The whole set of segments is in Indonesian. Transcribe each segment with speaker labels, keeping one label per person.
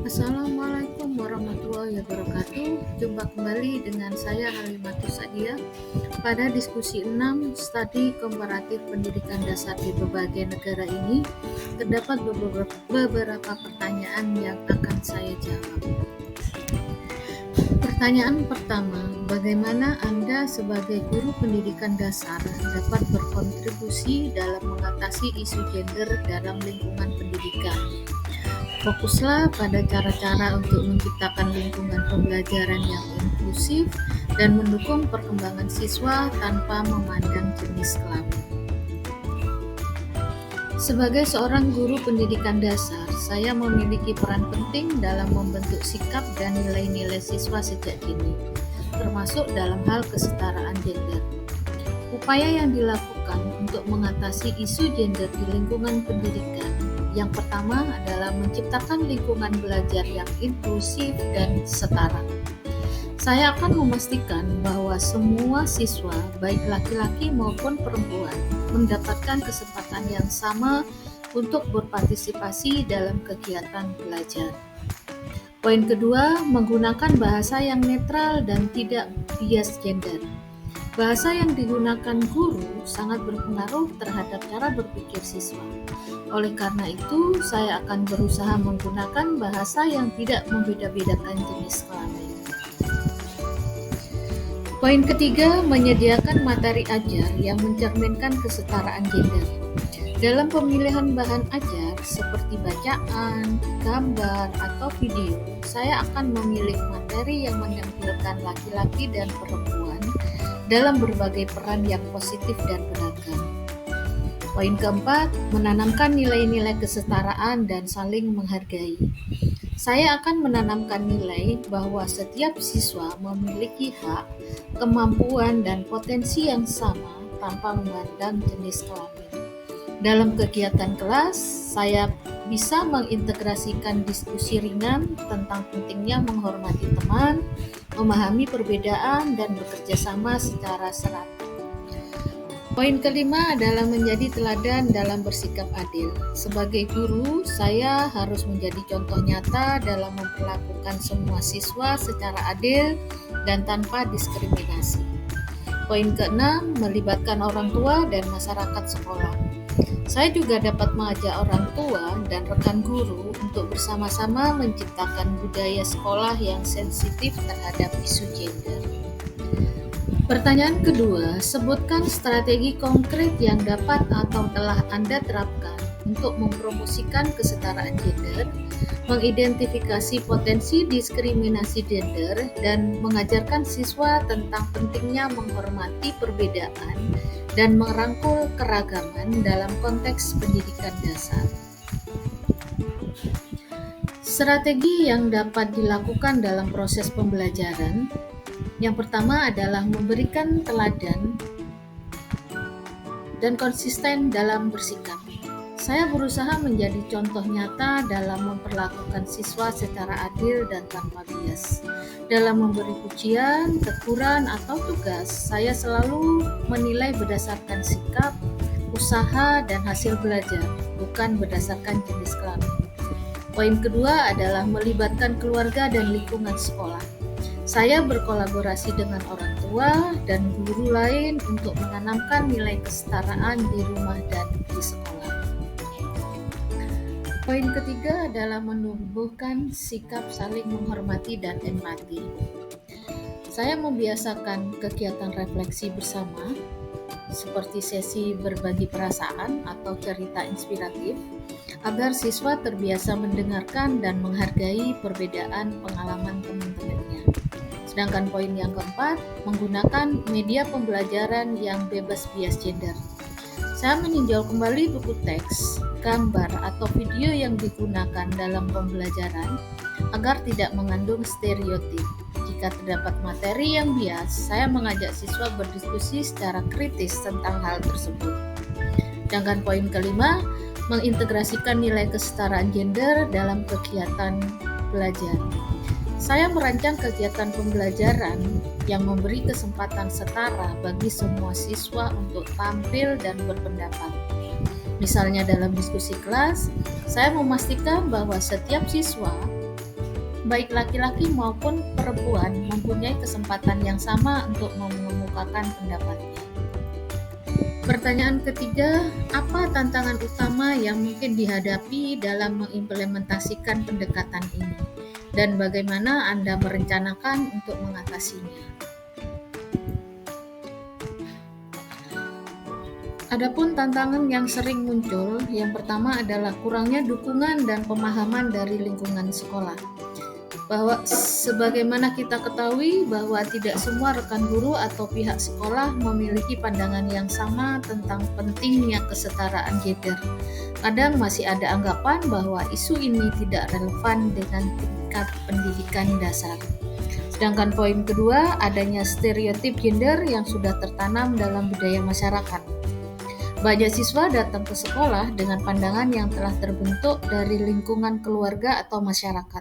Speaker 1: Assalamualaikum warahmatullahi wabarakatuh. Jumpa kembali dengan saya Halimatus Sadia pada diskusi 6 studi komparatif pendidikan dasar di berbagai negara ini. Terdapat beberapa pertanyaan yang akan saya jawab. Pertanyaan pertama, bagaimana Anda sebagai guru pendidikan dasar dapat berkontribusi dalam mengatasi isu gender dalam lingkungan pendidikan? Fokuslah pada cara-cara untuk menciptakan lingkungan pembelajaran yang inklusif dan mendukung perkembangan siswa tanpa memandang jenis kelamin. Sebagai seorang guru pendidikan dasar, saya memiliki peran penting dalam membentuk sikap dan nilai-nilai siswa sejak dini, termasuk dalam hal kesetaraan gender. Upaya yang dilakukan untuk mengatasi isu gender di lingkungan pendidikan yang pertama adalah menciptakan lingkungan belajar yang inklusif dan setara. Saya akan memastikan bahwa semua siswa, baik laki-laki maupun perempuan, mendapatkan kesempatan yang sama untuk berpartisipasi dalam kegiatan belajar. Poin kedua, menggunakan bahasa yang netral dan tidak bias gender. Bahasa yang digunakan guru sangat berpengaruh terhadap cara berpikir siswa. Oleh karena itu, saya akan berusaha menggunakan bahasa yang tidak membeda-bedakan jenis kelamin. Poin ketiga, menyediakan materi ajar yang mencerminkan kesetaraan gender. Dalam pemilihan bahan ajar seperti bacaan, gambar, atau video, saya akan memilih materi yang menampilkan laki-laki dan perempuan dalam berbagai peran yang positif dan beragam. Poin keempat, menanamkan nilai-nilai kesetaraan dan saling menghargai. Saya akan menanamkan nilai bahwa setiap siswa memiliki hak, kemampuan, dan potensi yang sama tanpa memandang jenis kelamin. Dalam kegiatan kelas, saya bisa mengintegrasikan diskusi ringan tentang pentingnya menghormati teman, memahami perbedaan, dan bekerja sama secara serata. Poin kelima adalah menjadi teladan dalam bersikap adil. Sebagai guru, saya harus menjadi contoh nyata dalam memperlakukan semua siswa secara adil dan tanpa diskriminasi. Poin keenam, melibatkan orang tua dan masyarakat sekolah. Saya juga dapat mengajak orang tua dan rekan guru untuk bersama-sama menciptakan budaya sekolah yang sensitif terhadap isu gender. Pertanyaan kedua, sebutkan strategi konkret yang dapat atau telah Anda terapkan untuk mempromosikan kesetaraan gender, mengidentifikasi potensi diskriminasi gender, dan mengajarkan siswa tentang pentingnya menghormati perbedaan dan merangkul keragaman dalam konteks pendidikan dasar. Strategi yang dapat dilakukan dalam proses pembelajaran yang pertama adalah memberikan teladan dan konsisten dalam bersikap. Saya berusaha menjadi contoh nyata dalam memperlakukan siswa secara adil dan tanpa bias. Dalam memberi pujian, teguran, atau tugas, saya selalu menilai berdasarkan sikap, usaha, dan hasil belajar, bukan berdasarkan jenis kelamin. Poin kedua adalah melibatkan keluarga dan lingkungan sekolah. Saya berkolaborasi dengan orang tua dan guru lain untuk menanamkan nilai kesetaraan di rumah dan di sekolah. Poin ketiga adalah menumbuhkan sikap saling menghormati dan empati. Saya membiasakan kegiatan refleksi bersama, seperti sesi berbagi perasaan atau cerita inspiratif, agar siswa terbiasa mendengarkan dan menghargai perbedaan pengalaman teman-temannya. Sedangkan poin yang keempat, menggunakan media pembelajaran yang bebas bias gender. Saya meninjau kembali buku teks, gambar, atau video yang digunakan dalam pembelajaran agar tidak mengandung stereotip. Jika terdapat materi yang bias, saya mengajak siswa berdiskusi secara kritis tentang hal tersebut. Sedangkan poin kelima, mengintegrasikan nilai kesetaraan gender dalam kegiatan belajar. Saya merancang kegiatan pembelajaran yang memberi kesempatan setara bagi semua siswa untuk tampil dan berpendapat. Misalnya dalam diskusi kelas, saya memastikan bahwa setiap siswa baik laki-laki maupun perempuan mempunyai kesempatan yang sama untuk mengemukakan pendapatnya. Pertanyaan ketiga, apa tantangan utama yang mungkin dihadapi dalam mengimplementasikan pendekatan ini? Dan bagaimana Anda merencanakan untuk mengatasinya? Adapun tantangan yang sering muncul, yang pertama adalah kurangnya dukungan dan pemahaman dari lingkungan sekolah. Bahwa sebagaimana kita ketahui bahwa tidak semua rekan guru atau pihak sekolah memiliki pandangan yang sama tentang pentingnya kesetaraan gender. Kadang masih ada anggapan bahwa isu ini tidak relevan dengan tingkat pendidikan dasar. Sedangkan poin kedua, adanya stereotip gender yang sudah tertanam dalam budaya masyarakat. Banyak siswa datang ke sekolah dengan pandangan yang telah terbentuk dari lingkungan keluarga atau masyarakat.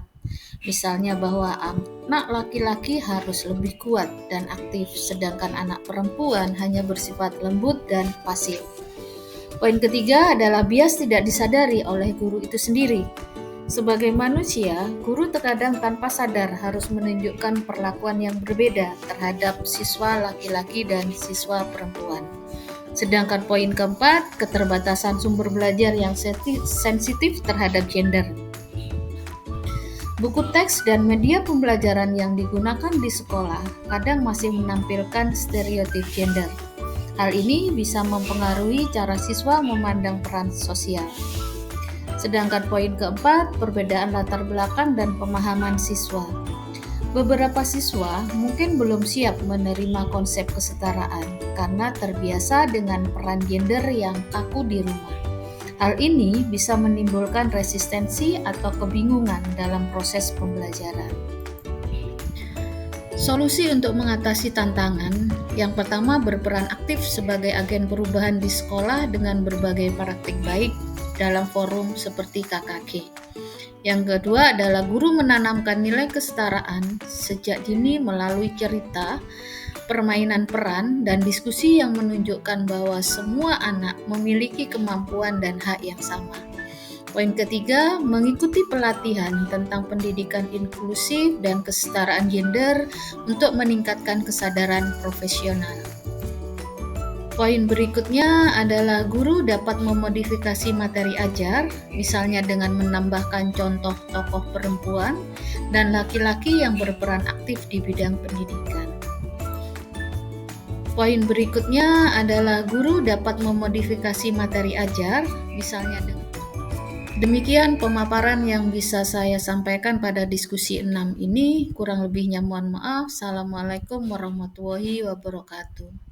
Speaker 1: Misalnya bahwa anak laki-laki harus lebih kuat dan aktif, sedangkan anak perempuan hanya bersifat lembut dan pasif. Poin ketiga adalah bias tidak disadari oleh guru itu sendiri. Sebagai manusia, guru terkadang tanpa sadar harus menunjukkan perlakuan yang berbeda terhadap siswa laki-laki dan siswa perempuan. Sedangkan poin keempat, keterbatasan sumber belajar yang sensitif terhadap gender. Buku teks dan media pembelajaran yang digunakan di sekolah kadang masih menampilkan stereotip gender. Hal ini bisa mempengaruhi cara siswa memandang peran sosial. Sedangkan poin keempat, perbedaan latar belakang dan pemahaman siswa. Beberapa siswa mungkin belum siap menerima konsep kesetaraan karena terbiasa dengan peran gender yang kaku di rumah. Hal ini bisa menimbulkan resistensi atau kebingungan dalam proses pembelajaran. Solusi untuk mengatasi tantangan, yang pertama berperan aktif sebagai agen perubahan di sekolah dengan berbagai praktik baik dalam forum seperti KKG. Yang kedua adalah guru menanamkan nilai kesetaraan sejak dini melalui cerita, permainan peran, dan diskusi yang menunjukkan bahwa semua anak memiliki kemampuan dan hak yang sama. Poin ketiga, mengikuti pelatihan tentang pendidikan inklusif dan kesetaraan gender untuk meningkatkan kesadaran profesional. Poin berikutnya adalah guru dapat memodifikasi materi ajar, misalnya dengan menambahkan contoh tokoh perempuan dan laki-laki yang berperan aktif di bidang pendidikan. Poin berikutnya adalah guru dapat memodifikasi materi ajar, misalnya dengan demikian pemaparan yang bisa saya sampaikan pada diskusi 6 ini. Kurang lebihnya mohon maaf. Assalamualaikum warahmatullahi wabarakatuh.